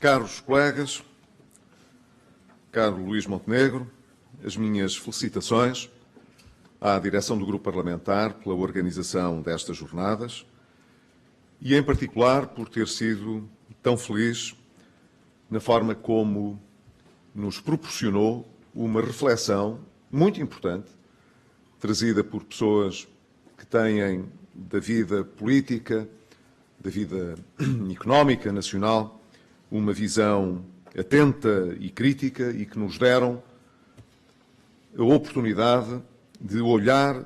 Caros colegas, caro Luís Montenegro, as minhas felicitações à direção do Grupo Parlamentar pela organização destas jornadas e, em particular, por ter sido tão feliz na forma como nos proporcionou uma reflexão muito importante, trazida por pessoas que têm da vida política, da vida económica nacional, uma visão atenta e crítica e que nos deram a oportunidade de olhar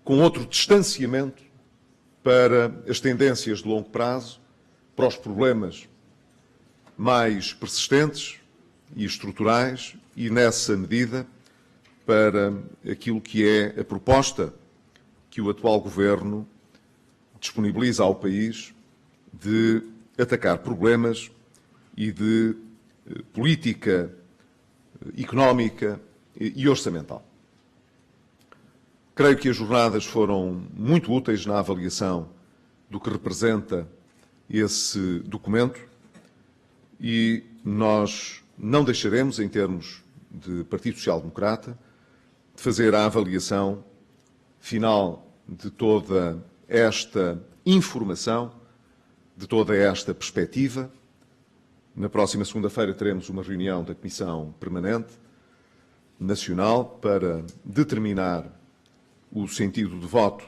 com outro distanciamento para as tendências de longo prazo, para os problemas mais persistentes e estruturais e, nessa medida, para aquilo que é a proposta que o atual Governo disponibiliza ao país de atacar problemas e de política económica e orçamental. Creio que as jornadas foram muito úteis na avaliação do que representa esse documento e nós não deixaremos, em termos de Partido Social Democrata, de fazer a avaliação final de toda esta informação, de toda esta perspectiva. Na próxima segunda-feira teremos uma reunião da Comissão Permanente Nacional para determinar o sentido de voto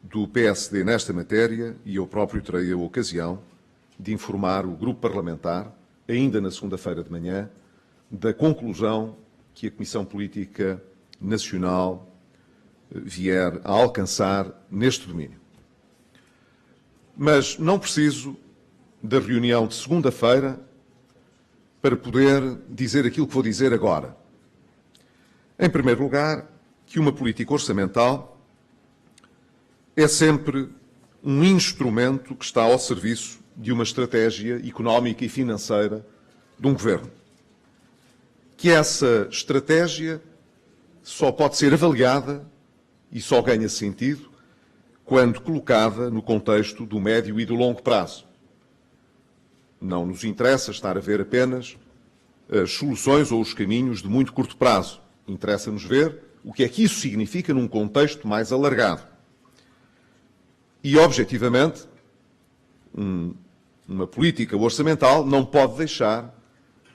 do PSD nesta matéria e eu próprio terei a ocasião de informar o Grupo Parlamentar, ainda na segunda-feira de manhã, da conclusão que a Comissão Política Nacional vier a alcançar neste domínio. Mas não preciso da reunião de segunda-feira para poder dizer aquilo que vou dizer agora. Em primeiro lugar, que uma política orçamental é sempre um instrumento que está ao serviço de uma estratégia económica e financeira de um governo. Que essa estratégia só pode ser avaliada e só ganha sentido quando colocada no contexto do médio e do longo prazo. Não nos interessa estar a ver apenas as soluções ou os caminhos de muito curto prazo. Interessa-nos ver o que é que isso significa num contexto mais alargado. E, objetivamente, uma política orçamental não pode deixar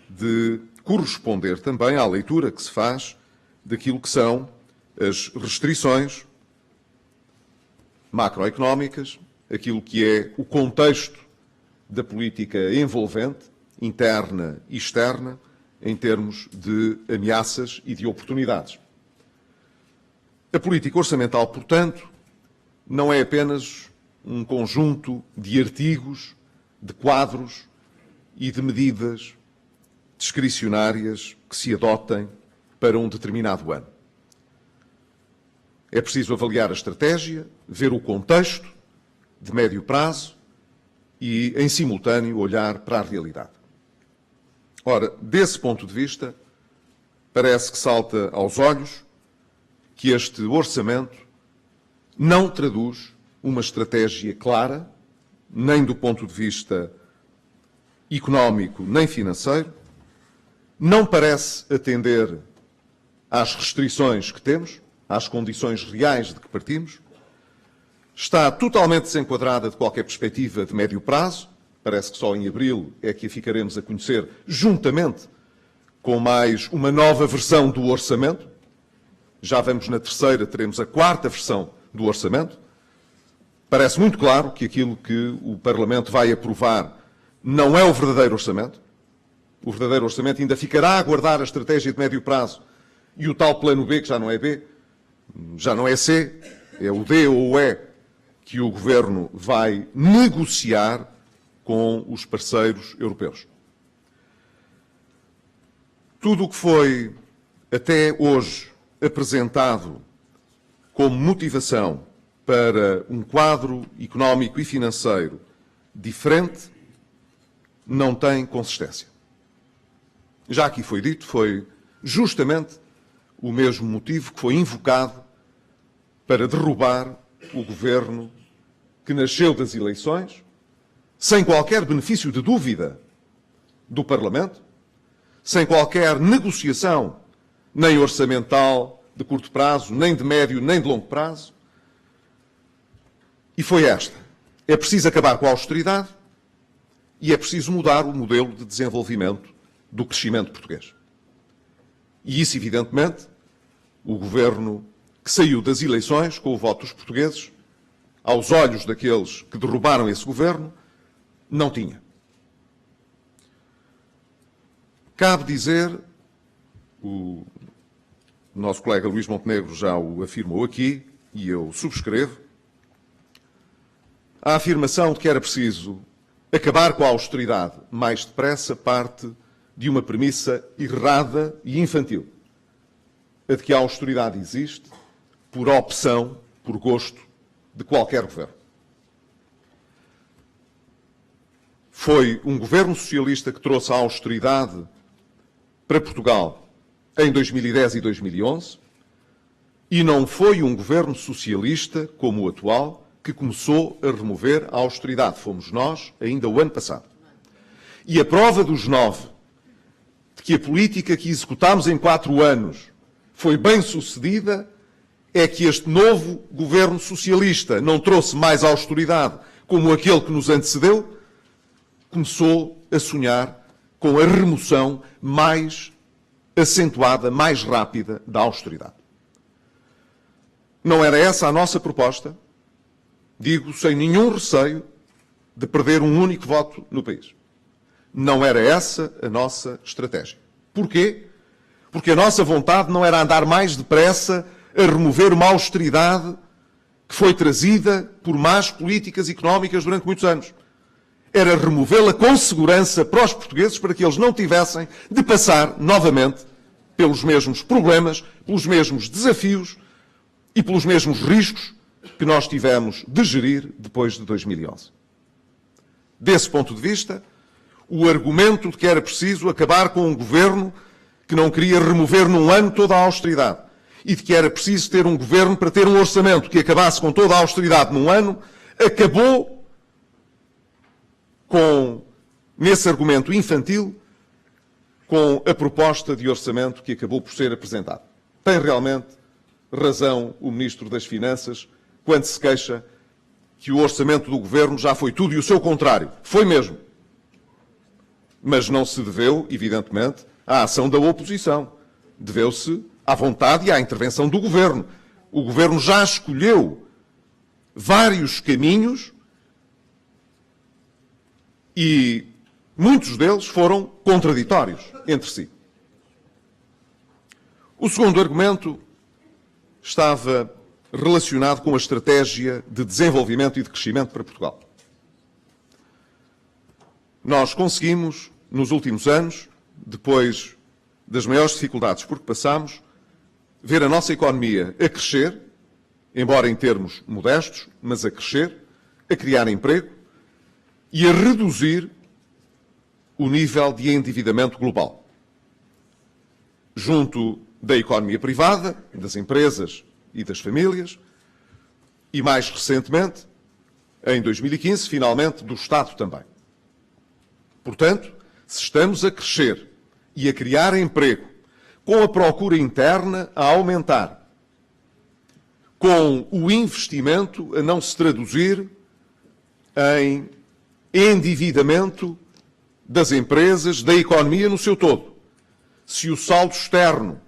de corresponder também à leitura que se faz daquilo que são as restrições macroeconómicas, aquilo que é o contexto da política envolvente, interna e externa, em termos de ameaças e de oportunidades. A política orçamental, portanto, não é apenas um conjunto de artigos, de quadros e de medidas discricionárias que se adotem para um determinado ano. É preciso avaliar a estratégia, ver o contexto de médio prazo e, em simultâneo, olhar para a realidade. Ora, desse ponto de vista, parece que salta aos olhos que este orçamento não traduz uma estratégia clara, nem do ponto de vista económico nem financeiro, não parece atender às restrições que temos, às condições reais de que partimos, está totalmente desenquadrada de qualquer perspectiva de médio prazo, parece que só em abril é que a ficaremos a conhecer, juntamente com mais uma nova versão do orçamento. Já vamos na terceira, teremos a quarta versão do orçamento. Parece muito claro que aquilo que o Parlamento vai aprovar não é o verdadeiro orçamento. O verdadeiro orçamento ainda ficará a aguardar a estratégia de médio prazo e o tal plano B, que já não é B, já não é C, é o D ou o E, que o Governo vai negociar com os parceiros europeus. Tudo o que foi até hoje apresentado como motivação para um quadro económico e financeiro diferente não tem consistência. Já aqui foi dito, foi justamente o mesmo motivo que foi invocado para derrubar o governo que nasceu das eleições, sem qualquer benefício de dúvida do Parlamento, sem qualquer negociação, nem orçamental de curto prazo, nem de médio, nem de longo prazo. E foi esta. É preciso acabar com a austeridade e é preciso mudar o modelo de desenvolvimento do crescimento português. E isso, evidentemente, o governo que saiu das eleições com o voto dos portugueses, aos olhos daqueles que derrubaram esse governo, não tinha. Cabe dizer, o nosso colega Luís Montenegro já o afirmou aqui, e eu subscrevo, a afirmação de que era preciso acabar com a austeridade mais depressa parte de uma premissa errada e infantil. A de que a austeridade existe por opção, por gosto de qualquer governo. Foi um governo socialista que trouxe a austeridade para Portugal em 2010 e 2011 e não foi um governo socialista como o atual que começou a remover a austeridade. Fomos nós, ainda o ano passado. E a prova dos 9 de que a política que executámos em 4 anos foi bem sucedida é que este novo governo socialista não trouxe mais austeridade como aquele que nos antecedeu, começou a sonhar com a remoção mais acentuada, mais rápida da austeridade. Não era essa a nossa proposta, digo sem nenhum receio de perder um único voto no país. Não era essa a nossa estratégia. Porquê? Porque a nossa vontade não era andar mais depressa a remover uma austeridade que foi trazida por más políticas económicas durante muitos anos. Era removê-la com segurança para os portugueses, para que eles não tivessem de passar novamente pelos mesmos problemas, pelos mesmos desafios e pelos mesmos riscos que nós tivemos de gerir depois de 2011. Desse ponto de vista, o argumento de que era preciso acabar com um governo que não queria remover num ano toda a austeridade e de que era preciso ter um governo para ter um orçamento que acabasse com toda a austeridade num ano, acabou com, nesse argumento infantil, com a proposta de orçamento que acabou por ser apresentada. Tem realmente razão o Ministro das Finanças quando se queixa que o orçamento do Governo já foi tudo e o seu contrário. Foi mesmo. Mas não se deveu, evidentemente, à ação da oposição. Deveu-se à vontade e à intervenção do Governo. O Governo já escolheu vários caminhos e muitos deles foram contraditórios entre si. O segundo argumento estava relacionado com a estratégia de desenvolvimento e de crescimento para Portugal. Nós conseguimos, nos últimos anos, depois das maiores dificuldades por que passámos, ver a nossa economia a crescer, embora em termos modestos, mas a crescer, a criar emprego e a reduzir o nível de endividamento global. Junto da economia privada, das empresas e das famílias, e mais recentemente, em 2015, finalmente, do Estado também. Portanto, se estamos a crescer e a criar emprego, com a procura interna a aumentar, com o investimento a não se traduzir em endividamento das empresas, da economia no seu todo. Se o saldo externo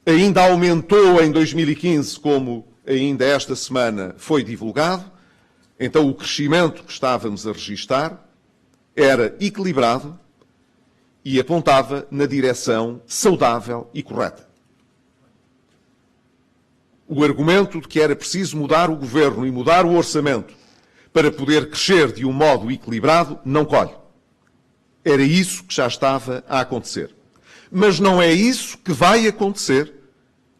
ainda aumentou em 2015, como ainda esta semana foi divulgado, então o crescimento que estávamos a registar era equilibrado e apontava na direção saudável e correta. O argumento de que era preciso mudar o governo e mudar o orçamento para poder crescer de um modo equilibrado não colhe. Era isso que já estava a acontecer. Mas não é isso que vai acontecer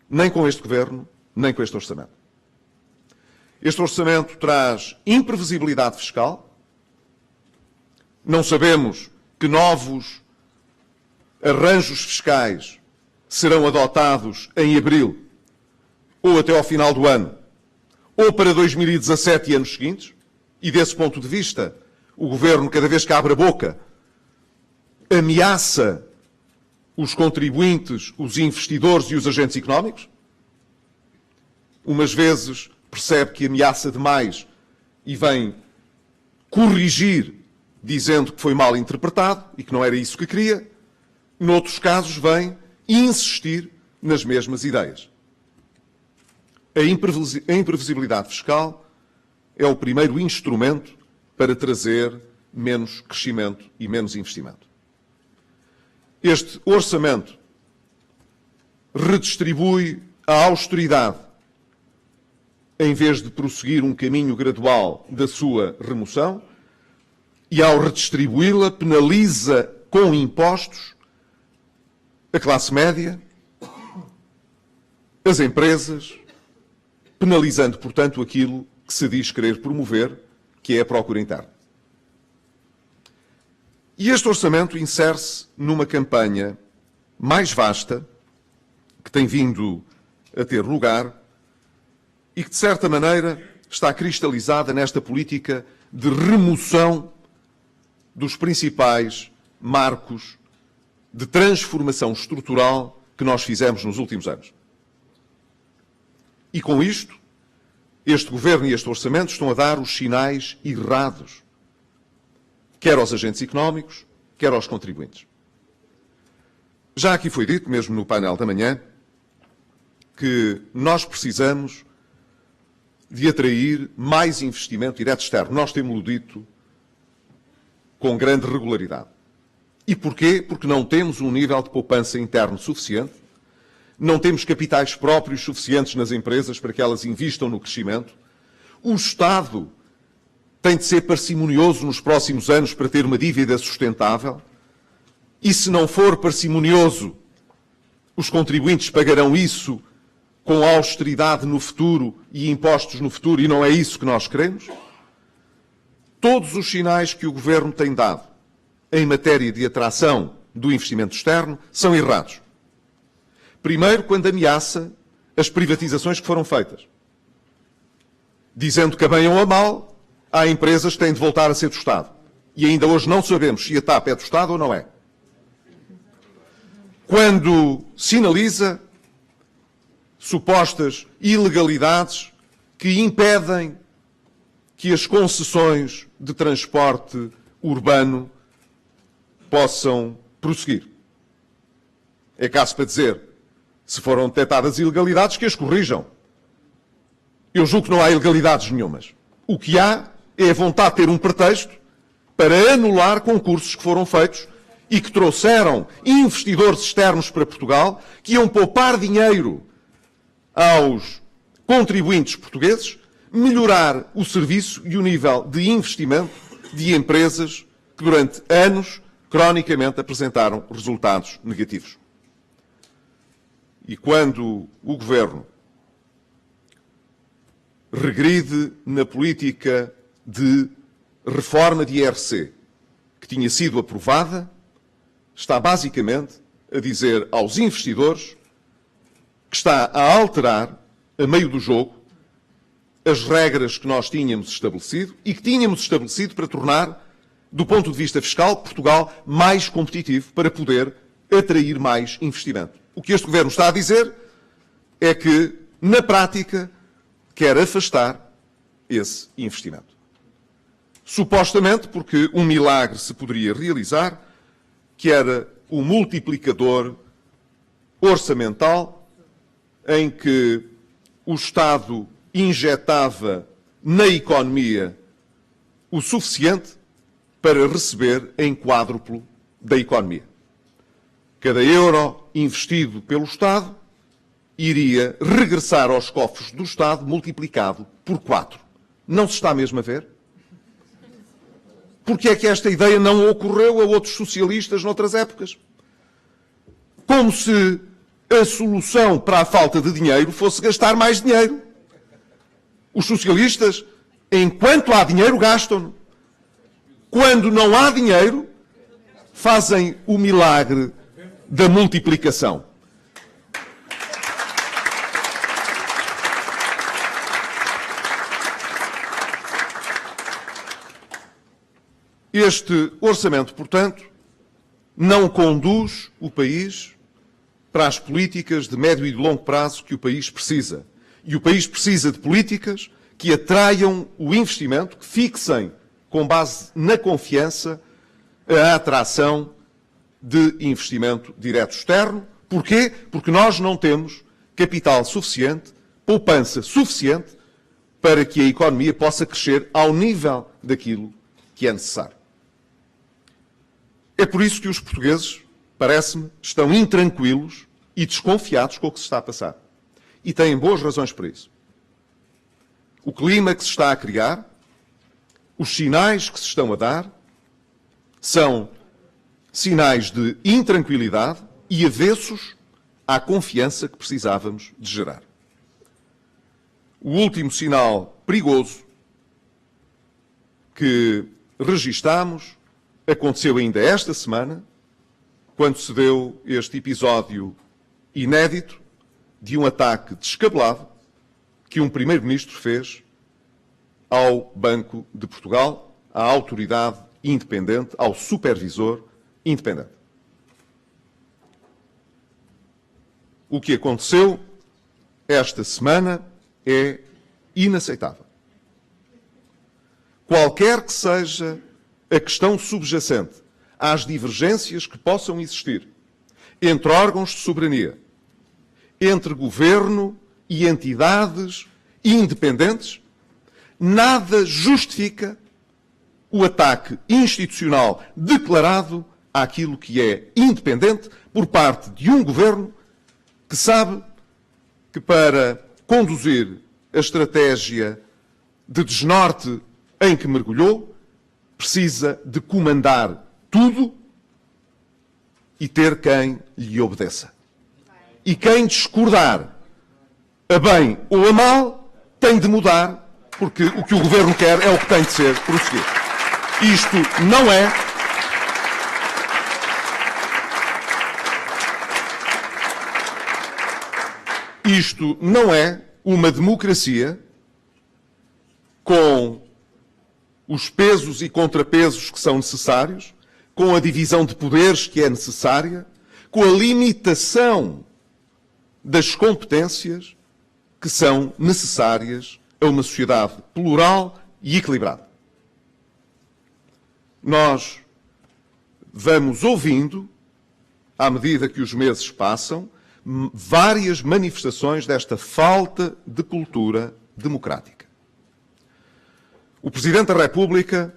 nem com este governo, nem com este orçamento. Este orçamento traz imprevisibilidade fiscal. Não sabemos que novos arranjos fiscais serão adotados em abril, ou até ao final do ano, ou para 2017 e anos seguintes, e desse ponto de vista, O Governo, cada vez que abre a boca, ameaça os contribuintes, os investidores e os agentes económicos. Umas vezes percebe que ameaça demais e vem corrigir, dizendo que foi mal interpretado e que não era isso que queria. Noutros casos, vem insistir nas mesmas ideias. A imprevisibilidade fiscal é o primeiro instrumento para trazer menos crescimento e menos investimento. Este orçamento redistribui a austeridade em vez de prosseguir um caminho gradual da sua remoção e, ao redistribuí-la, penaliza com impostos a classe média, as empresas, penalizando, portanto, aquilo que se diz querer promover, que é a procura interna. E este orçamento insere-se numa campanha mais vasta, que tem vindo a ter lugar e que, de certa maneira, está cristalizada nesta política de remoção dos principais marcos de transformação estrutural que nós fizemos nos últimos anos. E com isto, este Governo e este Orçamento estão a dar os sinais errados, quer aos agentes económicos, quer aos contribuintes. Já aqui foi dito, mesmo no painel da manhã, que nós precisamos de atrair mais investimento direto externo. Nós temos-lo dito com grande regularidade. E porquê? Porque não temos um nível de poupança interno suficiente, não temos capitais próprios suficientes nas empresas para que elas investam no crescimento. O Estado tem de ser parcimonioso nos próximos anos para ter uma dívida sustentável. E se não for parcimonioso, os contribuintes pagarão isso com austeridade no futuro e impostos no futuro, e não é isso que nós queremos. Todos os sinais que o Governo tem dado em matéria de atração do investimento externo são errados. Primeiro, quando ameaça as privatizações que foram feitas, dizendo que a bem ou a mal, há empresas que têm de voltar a ser do Estado. E ainda hoje não sabemos se a TAP é do Estado ou não é. Quando sinaliza supostas ilegalidades que impedem que as concessões de transporte urbano possam prosseguir. É caso para dizer, se foram detectadas ilegalidades, que as corrijam. Eu julgo que não há ilegalidades nenhumas. O que há é a vontade de ter um pretexto para anular concursos que foram feitos e que trouxeram investidores externos para Portugal, que iam poupar dinheiro aos contribuintes portugueses, melhorar o serviço e o nível de investimento de empresas que durante anos, cronicamente, apresentaram resultados negativos. E quando o Governo regride na política de reforma de IRC, que tinha sido aprovada, está basicamente a dizer aos investidores que está a alterar, a meio do jogo, as regras que nós tínhamos estabelecido e que tínhamos estabelecido para tornar, do ponto de vista fiscal, Portugal mais competitivo para poder atrair mais investimento. O que este Governo está a dizer é que, na prática, quer afastar esse investimento. Supostamente porque um milagre se poderia realizar, que era o multiplicador orçamental em que o Estado injetava na economia o suficiente para receber em quádruplo da economia. Cada euro investido pelo Estado iria regressar aos cofres do Estado multiplicado por 4. Não se está mesmo a ver? Porque é que esta ideia não ocorreu a outros socialistas noutras épocas? Como se a solução para a falta de dinheiro fosse gastar mais dinheiro. Os socialistas, enquanto há dinheiro, gastam-no. Quando não há dinheiro, fazem o milagre da multiplicação. Este orçamento, portanto, não conduz o país para as políticas de médio e de longo prazo que o país precisa. E o país precisa de políticas que atraiam o investimento, que fixem, com base na confiança, a atração de investimento direto externo. Porquê? Porque nós não temos capital suficiente, poupança suficiente, para que a economia possa crescer ao nível daquilo que é necessário. É por isso que os portugueses, parece-me, estão intranquilos e desconfiados com o que se está a passar. E têm boas razões para isso. O clima que se está a criar, os sinais que se estão a dar, são sinais de intranquilidade e avessos à confiança que precisávamos de gerar. O último sinal perigoso que registamos aconteceu ainda esta semana, quando se deu este episódio inédito de um ataque descabelado que um primeiro-ministro fez ao Banco de Portugal, à autoridade independente, ao supervisor independente. O que aconteceu esta semana é inaceitável. Qualquer que seja a questão subjacente às divergências que possam existir entre órgãos de soberania, entre governo e entidades independentes, nada justifica o ataque institucional declarado àquilo que é independente por parte de um governo que sabe que para conduzir a estratégia de desnorte em que mergulhou, precisa de comandar tudo e ter quem lhe obedeça. E quem discordar, a bem ou a mal, tem de mudar, porque o que o governo quer é o que tem de ser prosseguido. Isto não é uma democracia com os pesos e contrapesos que são necessários, com a divisão de poderes que é necessária, com a limitação das competências que são necessárias a uma sociedade plural e equilibrada. Nós vamos ouvindo, à medida que os meses passam, várias manifestações desta falta de cultura democrática. O Presidente da República,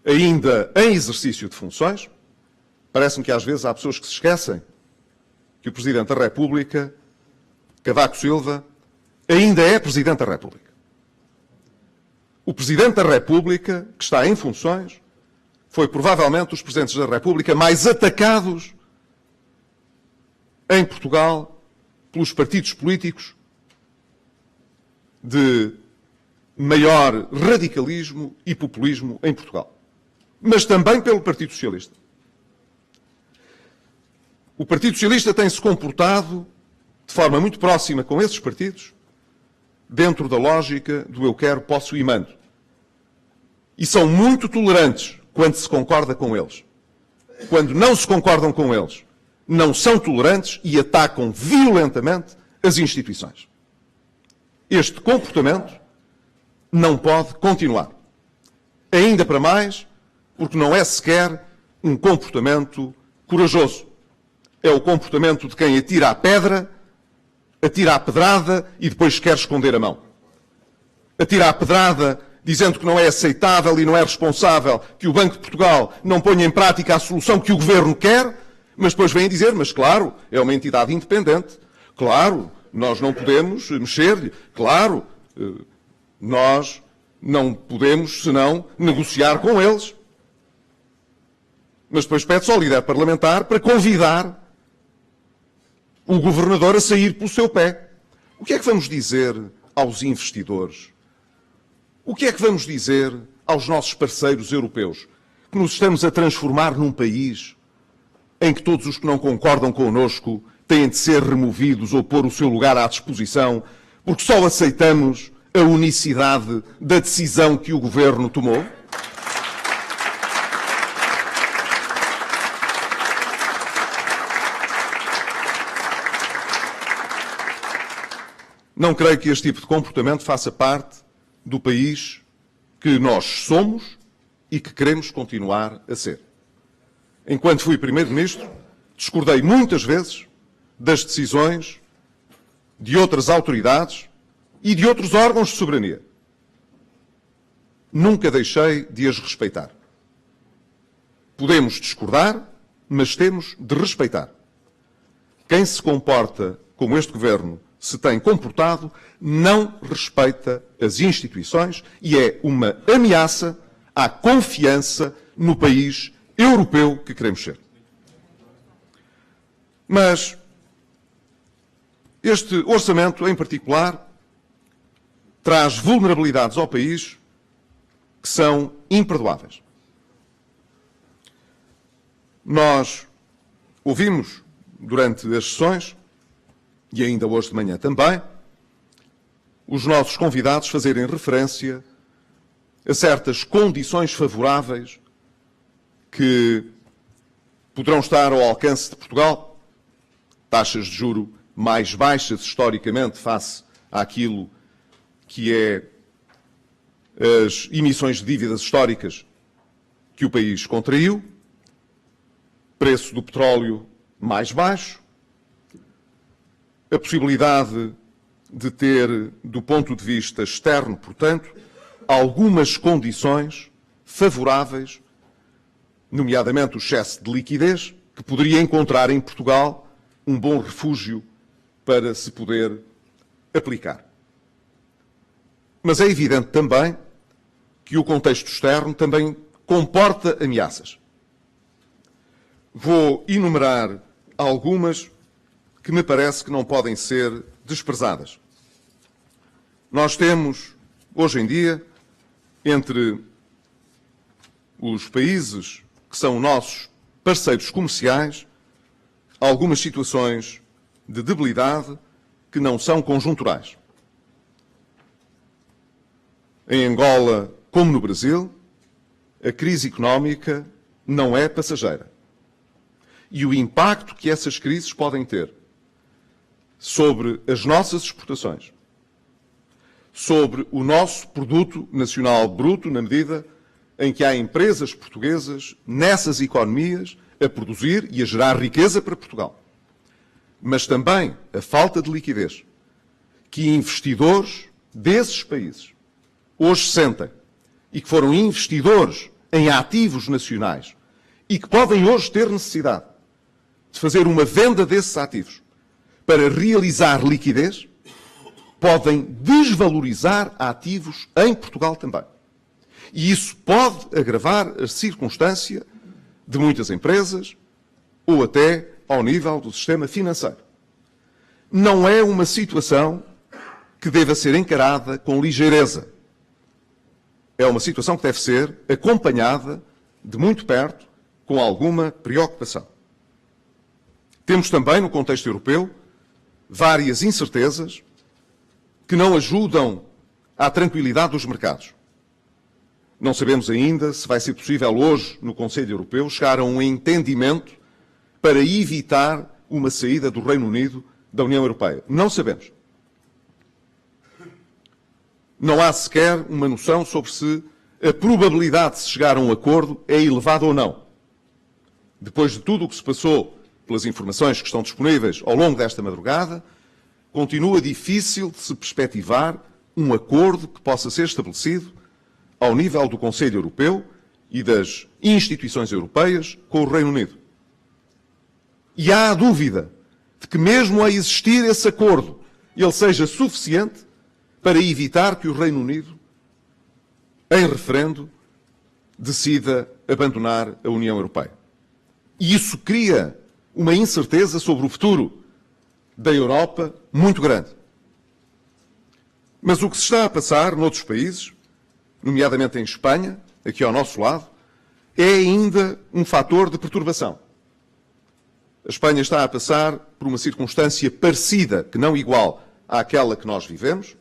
ainda em exercício de funções, parece-me que às vezes há pessoas que se esquecem que o Presidente da República, Cavaco Silva, ainda é Presidente da República. O Presidente da República, que está em funções, foi provavelmente dos Presidentes da República mais atacados em Portugal pelos partidos políticos de maior radicalismo e populismo em Portugal. Mas também pelo Partido Socialista. O Partido Socialista tem-se comportado de forma muito próxima com esses partidos, dentro da lógica do eu quero, posso e mando. E são muito tolerantes quando se concorda com eles. Quando não se concordam com eles, não são tolerantes e atacam violentamente as instituições. Este comportamento não pode continuar. Ainda para mais, porque não é sequer um comportamento corajoso. É o comportamento de quem atira a pedra, atira a pedrada e depois quer esconder a mão. Atira a pedrada dizendo que não é aceitável e não é responsável que o Banco de Portugal não ponha em prática a solução que o Governo quer, mas depois vem dizer, mas claro, é uma entidade independente, claro, nós não podemos mexer-lhe, claro, nós não podemos, senão, negociar com eles. Mas depois pede-se ao líder parlamentar para convidar o governador a sair pelo seu pé. O que é que vamos dizer aos investidores? O que é que vamos dizer aos nossos parceiros europeus? Que nos estamos a transformar num país em que todos os que não concordam connosco têm de ser removidos ou pôr o seu lugar à disposição, porque só aceitamos a unicidade da decisão que o Governo tomou? Não creio que este tipo de comportamento faça parte do país que nós somos e que queremos continuar a ser. Enquanto fui Primeiro-Ministro, discordei muitas vezes das decisões de outras autoridades e de outros órgãos de soberania. Nunca deixei de as respeitar. Podemos discordar, mas temos de respeitar. Quem se comporta como este Governo se tem comportado não respeita as instituições e é uma ameaça à confiança no país europeu que queremos ser. Mas este orçamento, em particular, traz vulnerabilidades ao país que são imperdoáveis. Nós ouvimos, durante as sessões, e ainda hoje de manhã também, os nossos convidados fazerem referência a certas condições favoráveis que poderão estar ao alcance de Portugal, taxas de juro mais baixas historicamente face àquilo que é as emissões de dívidas históricas que o país contraiu, preço do petróleo mais baixo, a possibilidade de ter, do ponto de vista externo, portanto, algumas condições favoráveis, nomeadamente o excesso de liquidez, que poderia encontrar em Portugal um bom refúgio para se poder aplicar. Mas é evidente também que o contexto externo também comporta ameaças. Vou enumerar algumas que me parece que não podem ser desprezadas. Nós temos, hoje em dia, entre os países que são nossos parceiros comerciais, algumas situações de debilidade que não são conjunturais. Em Angola, como no Brasil, a crise económica não é passageira. E o impacto que essas crises podem ter sobre as nossas exportações, sobre o nosso produto nacional bruto, na medida em que há empresas portuguesas nessas economias a produzir e a gerar riqueza para Portugal. Mas também a falta de liquidez que investidores desses países hoje sentem e que foram investidores em ativos nacionais e que podem hoje ter necessidade de fazer uma venda desses ativos para realizar liquidez, podem desvalorizar ativos em Portugal também. E isso pode agravar a circunstância de muitas empresas ou até ao nível do sistema financeiro. Não é uma situação que deva ser encarada com ligeireza. É uma situação que deve ser acompanhada de muito perto, com alguma preocupação. Temos também, no contexto europeu, várias incertezas que não ajudam à tranquilidade dos mercados. Não sabemos ainda se vai ser possível hoje, no Conselho Europeu, chegar a um entendimento para evitar uma saída do Reino Unido da União Europeia. Não sabemos. Não há sequer uma noção sobre se a probabilidade de se chegar a um acordo é elevada ou não. Depois de tudo o que se passou, pelas informações que estão disponíveis ao longo desta madrugada, continua difícil de se perspectivar um acordo que possa ser estabelecido ao nível do Conselho Europeu e das instituições europeias com o Reino Unido. E há a dúvida de que, mesmo a existir esse acordo, ele seja suficiente para evitar que o Reino Unido, em referendo, decida abandonar a União Europeia. E isso cria uma incerteza sobre o futuro da Europa muito grande. Mas o que se está a passar noutros países, nomeadamente em Espanha, aqui ao nosso lado, é ainda um fator de perturbação. A Espanha está a passar por uma circunstância parecida, que não igual àquela que nós vivemos,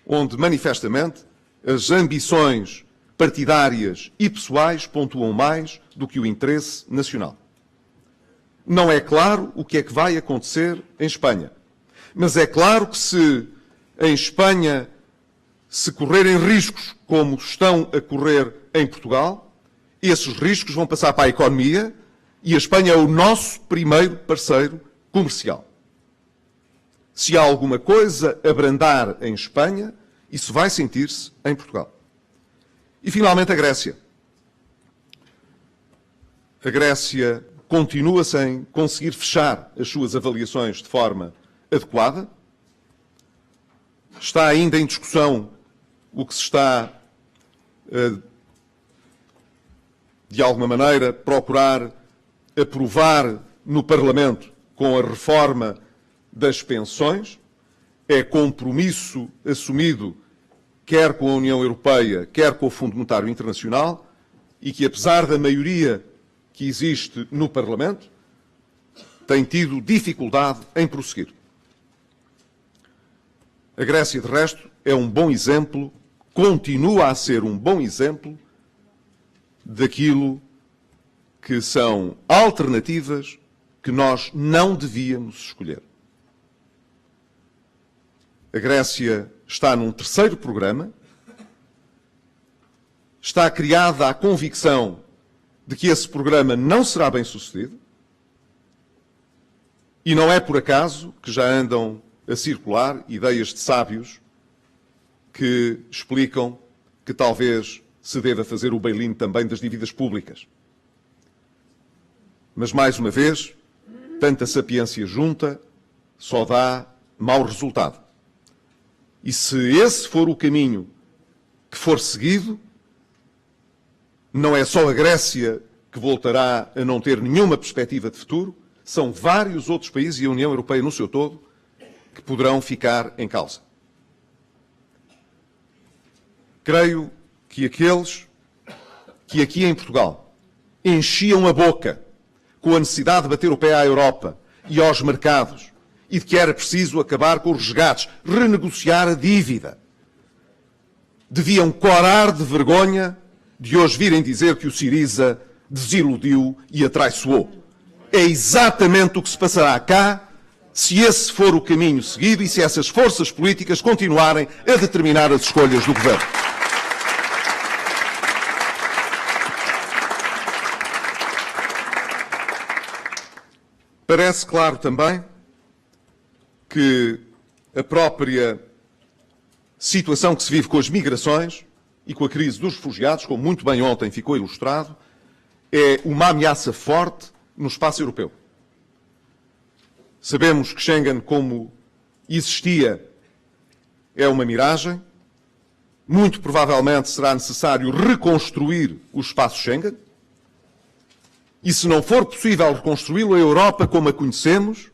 onde, manifestamente, as ambições partidárias e pessoais pontuam mais do que o interesse nacional. Não é claro o que é que vai acontecer em Espanha. Mas é claro que se em Espanha se correrem riscos como estão a correr em Portugal, esses riscos vão passar para a economia e a Espanha é o nosso primeiro parceiro comercial. Se há alguma coisa a abrandar em Espanha, isso vai sentir-se em Portugal. E, finalmente, a Grécia. A Grécia continua sem conseguir fechar as suas avaliações de forma adequada. Está ainda em discussão o que se está, de alguma maneira, procurar aprovar no Parlamento com a reforma das pensões. É compromisso assumido quer com a União Europeia, quer com o Fundo Monetário Internacional, e que, apesar da maioria que existe no Parlamento, tem tido dificuldade em prosseguir. A Grécia, de resto, é um bom exemplo, continua a ser um bom exemplo daquilo que são alternativas que nós não devíamos escolher. A Grécia está num terceiro programa, está criada a convicção de que esse programa não será bem sucedido, e não é por acaso que já andam a circular ideias de sábios que explicam que talvez se deva fazer o bail-in também das dívidas públicas. Mas, mais uma vez, tanta sapiência junta só dá mau resultado. E se esse for o caminho que for seguido, não é só a Grécia que voltará a não ter nenhuma perspectiva de futuro, são vários outros países e a União Europeia no seu todo que poderão ficar em causa. Creio que aqueles que aqui em Portugal enchiam a boca com a necessidade de bater o pé à Europa e aos mercados e de que era preciso acabar com os resgates, renegociar a dívida, deviam corar de vergonha de hoje virem dizer que o Syriza desiludiu e atraiçoou. É exatamente o que se passará cá se esse for o caminho seguido e se essas forças políticas continuarem a determinar as escolhas do Governo. Parece claro também que a própria situação que se vive com as migrações e com a crise dos refugiados, como muito bem ontem ficou ilustrado, é uma ameaça forte no espaço europeu. Sabemos que Schengen, como existia, é uma miragem. Muito provavelmente será necessário reconstruir o espaço Schengen. E se não for possível reconstruí-lo, a Europa, como a conhecemos,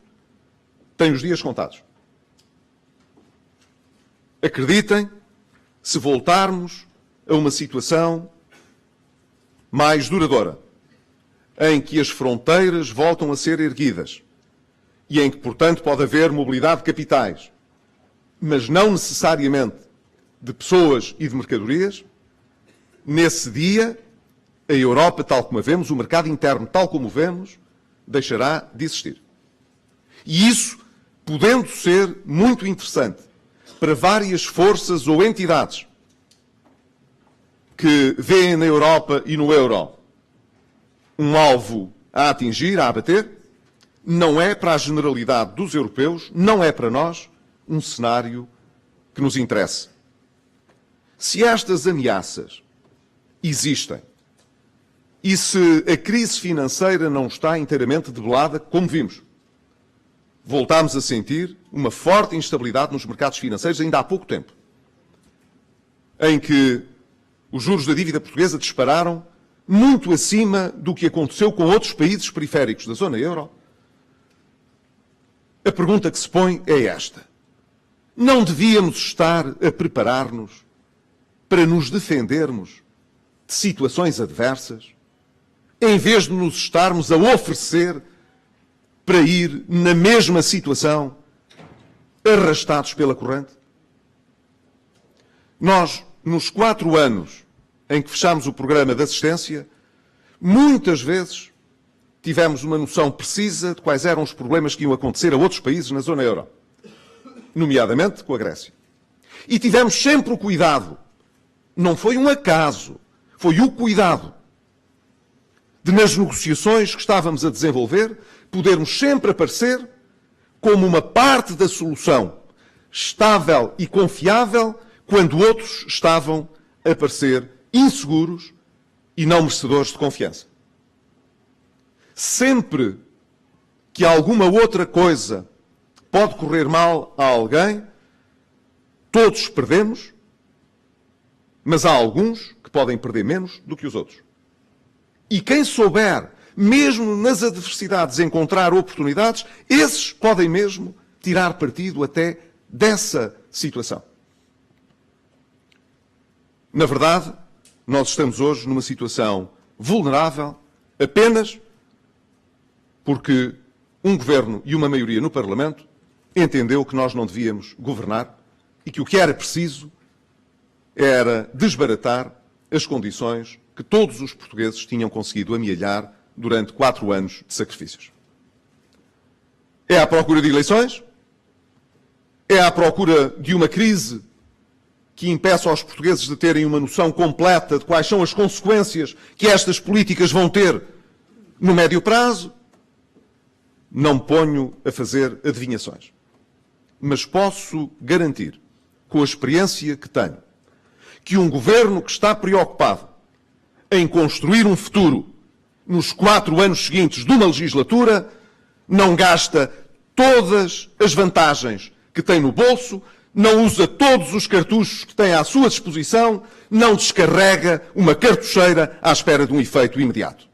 tem os dias contados. Acreditem, se voltarmos a uma situação mais duradoura, em que as fronteiras voltam a ser erguidas e em que, portanto, pode haver mobilidade de capitais, mas não necessariamente de pessoas e de mercadorias, nesse dia, a Europa, tal como a vemos, o mercado interno, tal como o vemos, deixará de existir. E isso, podendo ser muito interessante para várias forças ou entidades que veem na Europa e no euro um alvo a atingir, a abater, não é para a generalidade dos europeus, não é para nós, um cenário que nos interessa. Se estas ameaças existem e se a crise financeira não está inteiramente debelada, como vimos, voltámos a sentir uma forte instabilidade nos mercados financeiros ainda há pouco tempo, em que os juros da dívida portuguesa dispararam muito acima do que aconteceu com outros países periféricos da zona euro. A pergunta que se põe é esta: não devíamos estar a preparar-nos para nos defendermos de situações adversas, em vez de nos estarmos a oferecer para ir na mesma situação, arrastados pela corrente? Nós, nos 4 anos em que fechámos o programa de assistência, muitas vezes tivemos uma noção precisa de quais eram os problemas que iam acontecer a outros países na zona euro. nomeadamente com a Grécia. E tivemos sempre o cuidado, não foi um acaso, foi o cuidado de, nas negociações que estávamos a desenvolver, podermos sempre aparecer como uma parte da solução estável e confiável, quando outros estavam a parecer inseguros e não merecedores de confiança. Sempre que alguma outra coisa pode correr mal a alguém, todos perdemos, mas há alguns que podem perder menos do que os outros. E quem souber, mesmo nas adversidades, encontrar oportunidades, esses podem mesmo tirar partido até dessa situação. Na verdade, nós estamos hoje numa situação vulnerável apenas porque um governo e uma maioria no Parlamento entendeu que nós não devíamos governar e que o que era preciso era desbaratar as condições que todos os portugueses tinham conseguido amealhar durante 4 anos de sacrifícios. É à procura de eleições? É à procura de uma crise que impeça aos portugueses de terem uma noção completa de quais são as consequências que estas políticas vão ter no médio prazo? Não me ponho a fazer adivinhações. Mas posso garantir, com a experiência que tenho, que um governo que está preocupado em construir um futuro nos 4 anos seguintes de uma legislatura não gasta todas as vantagens que tem no bolso, não usa todos os cartuchos que tem à sua disposição, não descarrega uma cartucheira à espera de um efeito imediato.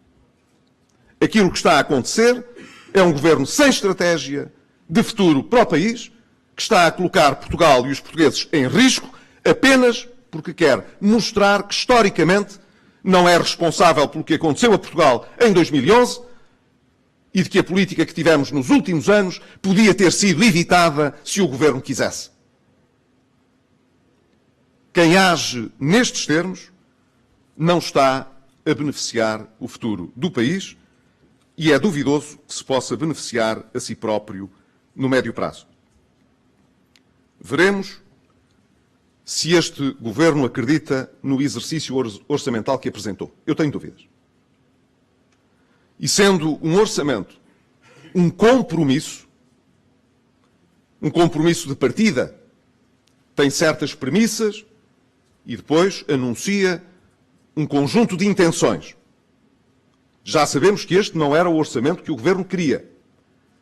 Aquilo que está a acontecer é um governo sem estratégia de futuro para o país, que está a colocar Portugal e os portugueses em risco apenas porque quer mostrar que, historicamente, não é responsável pelo que aconteceu a Portugal em 2011 e de que a política que tivemos nos últimos anos podia ter sido evitada se o governo quisesse. Quem age nestes termos não está a beneficiar o futuro do país e é duvidoso que se possa beneficiar a si próprio no médio prazo. Veremos se este governo acredita no exercício orçamental que apresentou. Eu tenho dúvidas. E sendo um orçamento um compromisso de partida, tem certas premissas e depois anuncia um conjunto de intenções. Já sabemos que este não era o orçamento que o governo queria.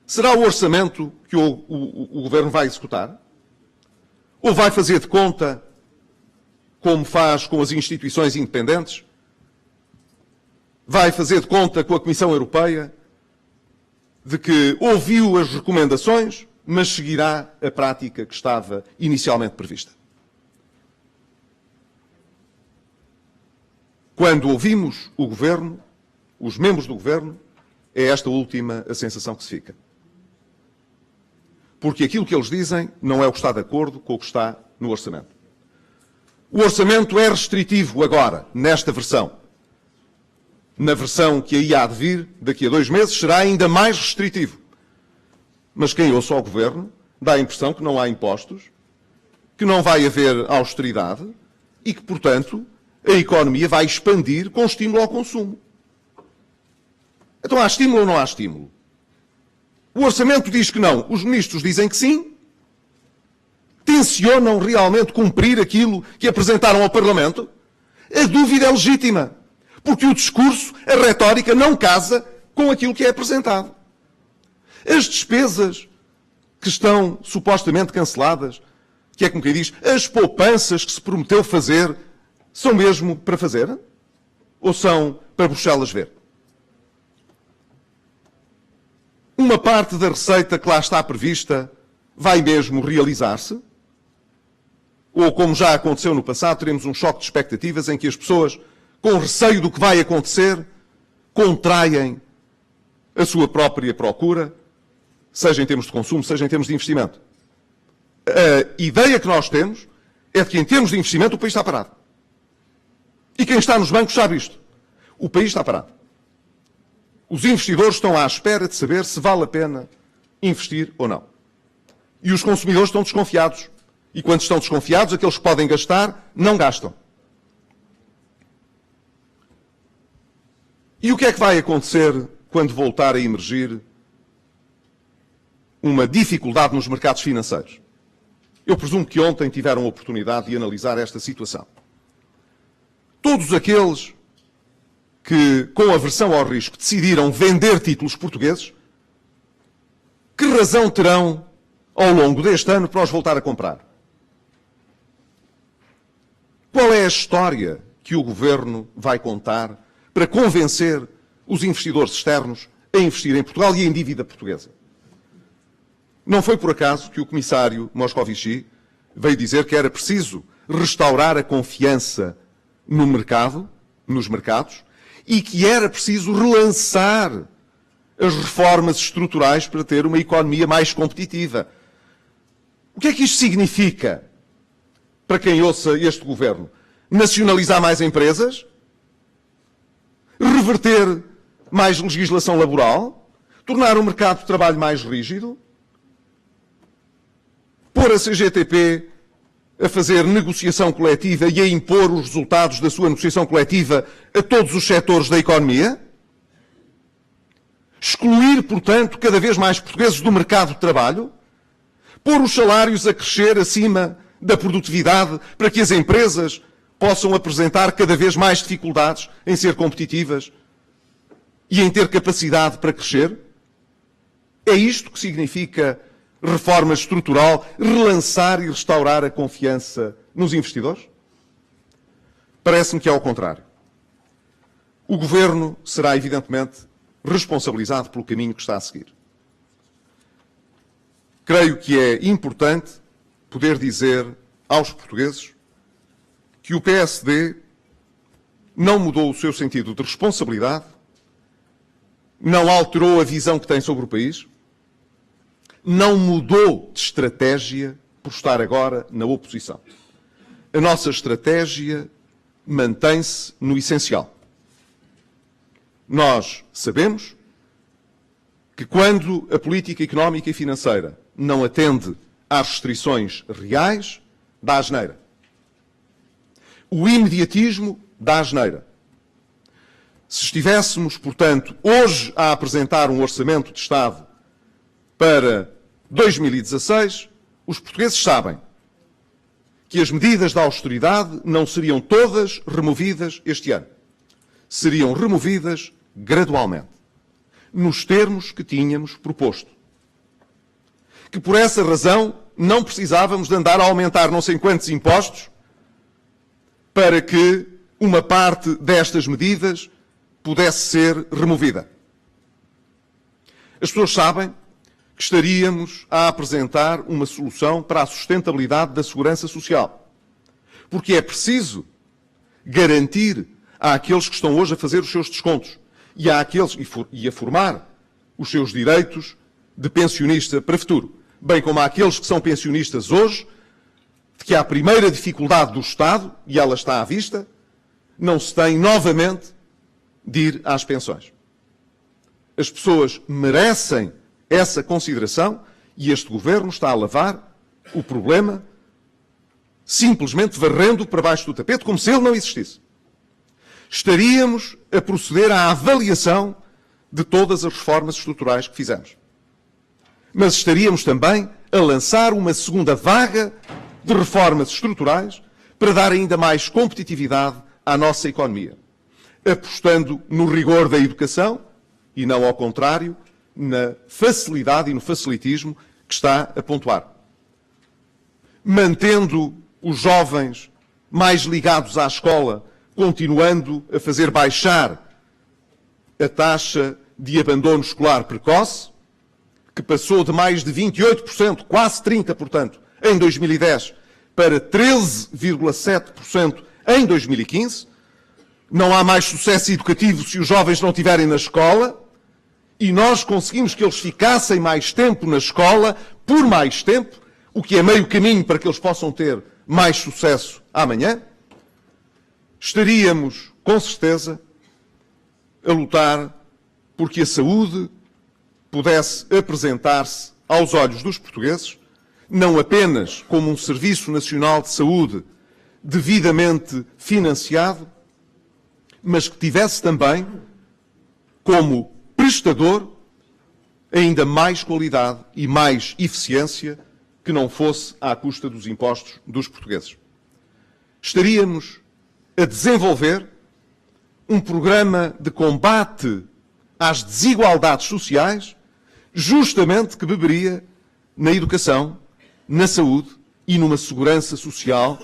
Será o orçamento que o governo vai executar? Ou vai fazer de conta, como faz com as instituições independentes? Vai fazer de conta com a Comissão Europeia de que ouviu as recomendações, mas seguirá a prática que estava inicialmente prevista? Quando ouvimos o governo, os membros do governo, é esta última a sensação que se fica. Porque aquilo que eles dizem não é o que está de acordo com o que está no orçamento. O orçamento é restritivo agora, nesta versão. Na versão que aí há de vir, daqui a 2 meses, será ainda mais restritivo. Mas quem ouça ao governo dá a impressão que não há impostos, que não vai haver austeridade e que, portanto, a economia vai expandir com estímulo ao consumo. Então há estímulo ou não há estímulo? O orçamento diz que não, os ministros dizem que sim. Tencionam realmente cumprir aquilo que apresentaram ao Parlamento? A dúvida é legítima, porque o discurso, a retórica, não casa com aquilo que é apresentado. As despesas que estão supostamente canceladas, que é como quem diz, as poupanças que se prometeu fazer, são mesmo para fazer? Ou são para Bruxelas ver? Uma parte da receita que lá está prevista vai mesmo realizar-se? Ou, como já aconteceu no passado, teremos um choque de expectativas em que as pessoas, com receio do que vai acontecer, contraem a sua própria procura, seja em termos de consumo, seja em termos de investimento. A ideia que nós temos é de que, em termos de investimento, o país está parado. E quem está nos bancos sabe isto. O país está parado. Os investidores estão à espera de saber se vale a pena investir ou não. E os consumidores estão desconfiados. E quando estão desconfiados, aqueles que podem gastar, não gastam. E o que é que vai acontecer quando voltar a emergir uma dificuldade nos mercados financeiros? Eu presumo que ontem tiveram a oportunidade de analisar esta situação. Todos aqueles que, com aversão ao risco, decidiram vender títulos portugueses, que razão terão ao longo deste ano para os voltar a comprar? Qual é a história que o Governo vai contar para convencer os investidores externos a investir em Portugal e em dívida portuguesa? Não foi por acaso que o Comissário Moscovici veio dizer que era preciso restaurar a confiança no mercado, nos mercados, e que era preciso relançar as reformas estruturais para ter uma economia mais competitiva. O que é que isto significa para quem ouça este Governo? Nacionalizar mais empresas? Reverter mais legislação laboral? Tornar o mercado de trabalho mais rígido? Pôr a CGTP a fazer negociação coletiva e a impor os resultados da sua negociação coletiva a todos os setores da economia? Excluir, portanto, cada vez mais portugueses do mercado de trabalho? Pôr os salários a crescer acima da produtividade para que as empresas possam apresentar cada vez mais dificuldades em ser competitivas e em ter capacidade para crescer? É isto que significa reforma estrutural, relançar e restaurar a confiança nos investidores? Parece-me que é ao contrário. O Governo será, evidentemente, responsabilizado pelo caminho que está a seguir. Creio que é importante poder dizer aos portugueses que o PSD não mudou o seu sentido de responsabilidade, não alterou a visão que tem sobre o país, não mudou de estratégia por estar agora na oposição. A nossa estratégia mantém-se no essencial. Nós sabemos que quando a política económica e financeira não atende às restrições reais, dá asneira. O imediatismo dá asneira. Se estivéssemos, portanto, hoje a apresentar um orçamento de Estado para 2016, os portugueses sabem que as medidas da austeridade não seriam todas removidas este ano. Seriam removidas gradualmente, nos termos que tínhamos proposto. Que por essa razão não precisávamos de andar a aumentar não sei quantos impostos para que uma parte destas medidas pudesse ser removida. As pessoas sabem que estaríamos a apresentar uma solução para a sustentabilidade da segurança social. Porque é preciso garantir àqueles que estão hoje a fazer os seus descontos e a formar os seus direitos de pensionista para o futuro, bem como àqueles que são pensionistas hoje, de que a primeira dificuldade do Estado, e ela está à vista, não se tem novamente de ir às pensões. As pessoas merecem essa consideração e este Governo está a lavar o problema simplesmente varrendo para baixo do tapete, como se ele não existisse. Estaríamos a proceder à avaliação de todas as reformas estruturais que fizemos. Mas estaríamos também a lançar uma segunda vaga de reformas estruturais para dar ainda mais competitividade à nossa economia, apostando no rigor da educação e não ao contrário, na facilidade e no facilitismo que está a pontuar. Mantendo os jovens mais ligados à escola, continuando a fazer baixar a taxa de abandono escolar precoce, que passou de mais de 28%, quase 30%, portanto, em 2010, para 13,7% em 2015. Não há mais sucesso educativo se os jovens não estiverem na escola. E nós conseguimos que eles ficassem mais tempo na escola, por mais tempo, o que é meio caminho para que eles possam ter mais sucesso amanhã. Estaríamos, com certeza, a lutar porque a saúde pudesse apresentar-se aos olhos dos portugueses não apenas como um Serviço Nacional de Saúde devidamente financiado, mas que tivesse também como prestador ainda mais qualidade e mais eficiência, que não fosse à custa dos impostos dos portugueses. Estaríamos a desenvolver um programa de combate às desigualdades sociais, justamente que beberia na educação, na saúde e numa segurança social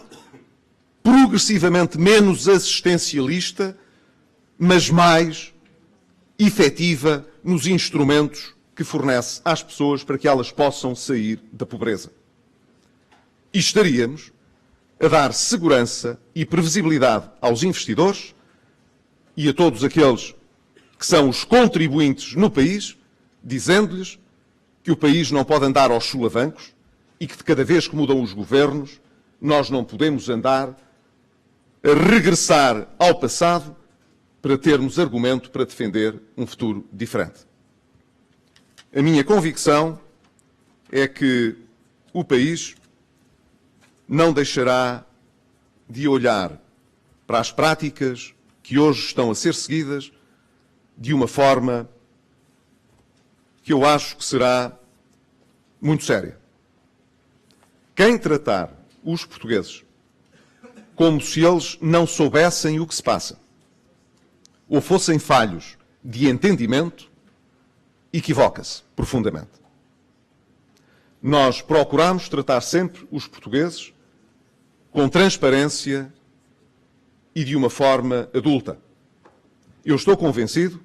progressivamente menos assistencialista, mas mais efetiva nos instrumentos que fornece às pessoas para que elas possam sair da pobreza. E estaríamos a dar segurança e previsibilidade aos investidores e a todos aqueles que são os contribuintes no país, dizendo-lhes que o país não pode andar aos solavancos e que de cada vez que mudam os governos nós não podemos andar a regressar ao passado para termos argumento para defender um futuro diferente. A minha convicção é que o país não deixará de olhar para as práticas que hoje estão a ser seguidas de uma forma que eu acho que será muito séria. Quem tratar os portugueses como se eles não soubessem o que se passa, ou fossem falhos de entendimento, equivoca-se profundamente. Nós procuramos tratar sempre os portugueses com transparência e de uma forma adulta. Eu estou convencido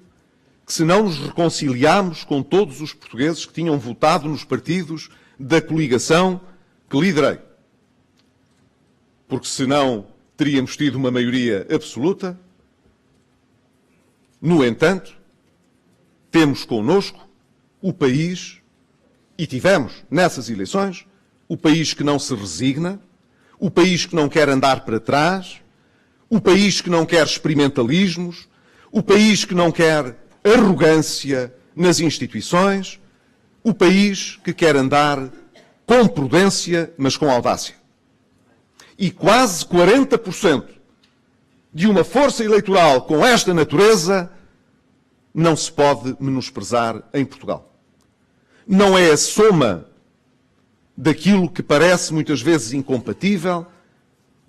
que se não nos reconciliarmos com todos os portugueses que tinham votado nos partidos da coligação que liderei, porque senão teríamos tido uma maioria absoluta. No entanto, temos connosco o país, e tivemos nessas eleições, o país que não se resigna, o país que não quer andar para trás, o país que não quer experimentalismos, o país que não quer arrogância nas instituições, o país que quer andar com prudência, mas com audácia. E quase 40% de uma força eleitoral com esta natureza não se pode menosprezar em Portugal. Não é a soma daquilo que parece muitas vezes incompatível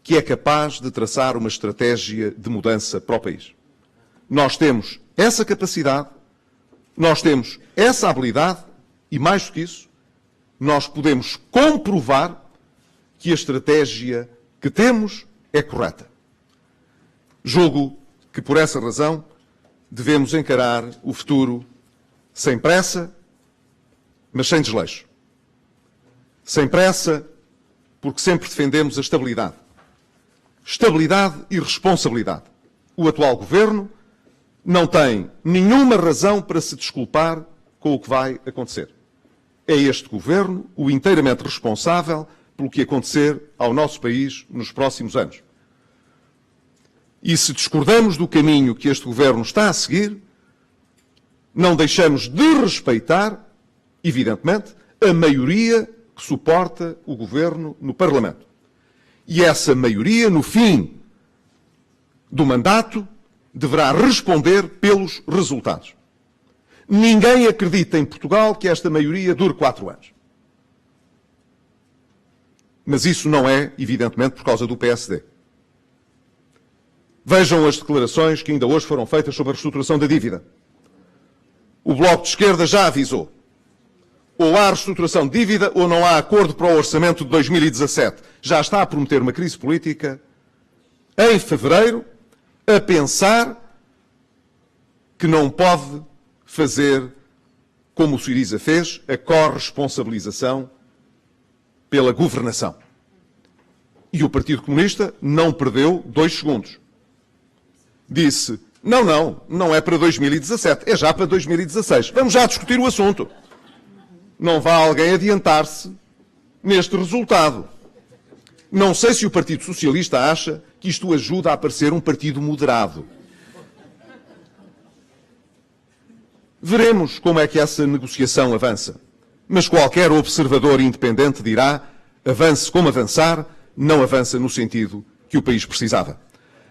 que é capaz de traçar uma estratégia de mudança para o país. Nós temos essa capacidade, nós temos essa habilidade e, mais do que isso, nós podemos comprovar que a estratégia que temos é correta. Julgo que, por essa razão, devemos encarar o futuro sem pressa, mas sem desleixo. Sem pressa, porque sempre defendemos a estabilidade. Estabilidade e responsabilidade. O atual governo não tem nenhuma razão para se desculpar com o que vai acontecer. É este governo o inteiramente responsável pelo que acontecer ao nosso país nos próximos anos. E se discordamos do caminho que este governo está a seguir, não deixamos de respeitar, evidentemente, a maioria que suporta o governo no Parlamento. E essa maioria, no fim do mandato, deverá responder pelos resultados. Ninguém acredita em Portugal que esta maioria dure 4 anos. Mas isso não é, evidentemente, por causa do PSD. Vejam as declarações que ainda hoje foram feitas sobre a reestruturação da dívida. O Bloco de Esquerda já avisou. Ou há reestruturação de dívida ou não há acordo para o orçamento de 2017. Já está a prometer uma crise política em fevereiro, a pensar que não pode fazer, como o Syriza fez, a corresponsabilização pela governação. E o Partido Comunista não perdeu 2 segundos. Disse, não é para 2017, é já para 2016. Vamos já discutir o assunto. Não vá alguém adiantar-se neste resultado. Não sei se o Partido Socialista acha que isto ajuda a parecer um partido moderado. Veremos como é que essa negociação avança. mas qualquer observador independente dirá: avance como avançar, não avança no sentido que o país precisava.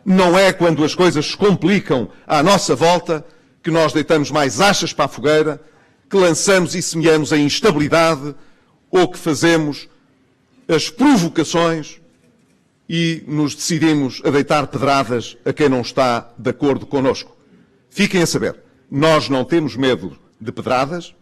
Não é quando as coisas se complicam à nossa volta que nós deitamos mais achas para a fogueira, que lançamos e semeamos a instabilidade ou que fazemos as provocações e nos decidimos a deitar pedradas a quem não está de acordo connosco. Fiquem a saber, nós não temos medo de pedradas,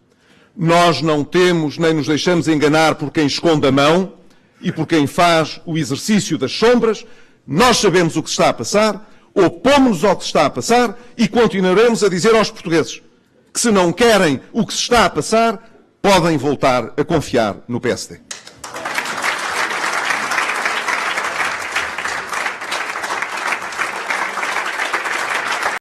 nós não temos nem nos deixamos enganar por quem esconde a mão e por quem faz o exercício das sombras. Nós sabemos o que está a passar, opomos-nos ao que se está a passar e continuaremos a dizer aos portugueses que, se não querem o que se está a passar, podem voltar a confiar no PSD.